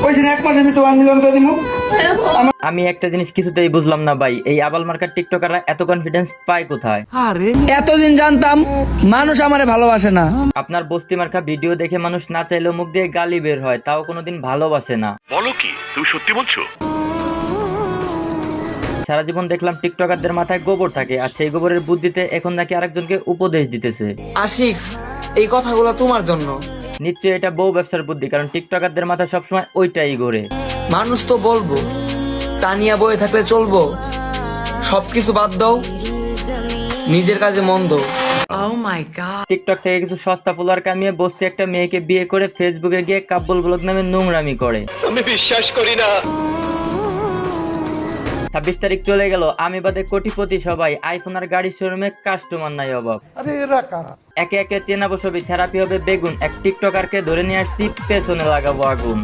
কইছি না 1 মাসে আমি 1 মিলিয়ন করে দিমু। আমি একটা জিনিস কিছুতেই বুঝলাম না ভাই, এই আবাল মার্কার টিকটকাররা এত কনফিডেন্স পায় কোথায়? এতদিন জানতাম মানুষ আমারে ভালোবাসে না। আপনার বস্তি মার্কা ভিডিও দেখে মানুষ না চাইলেও মুখ দিয়ে গালি বের হয়, তাও কোনোদিন ভালোবাসে না। বলো কি, তুমি সত্যি বলছো? সারা জীবন দেখলাম টিকটকারদের মাথায় গোবর থাকে, আর সেই গোবরের বুদ্ধিতে এখন নাকি আরেকজনকে উপদেশ দিতেছে। আশিক, এই কথাগুলো তোমার জন্য। নিশ্চয়ই এটা বউ ব্যবসার বুদ্ধি, কারণ টিকটকারদের মাথায় সবসময় ওইটাই ঘোরে। মানুষ তো বলবো, টানিয়া বয়ে থাকলে চলবো? সবকিছু বাদ দাও, নিজের কাজে মন দাও। টিকটক থেকে কিছু সস্তা ফলোয়ার কামিয়ে বস্তি একটা মেয়েকে বিয়ে করে ফেসবুকে গিয়ে কাব্বল ব্লগ নামে নোংরামি করে। আমি বিশ্বাস করি না। 26 তারিখ চলে গেল, আমি বাদে কোটিপতি সবাই, আইফোন আর গাড়ির শোরুমে কাস্টমার নাই অভাব। একে একে চেনাবো ছবি, থেরাপি হবে বেগুন, এক টিকটকারকে ধরে নিয়ে আসছি, পেছনে লাগাবো আগুন।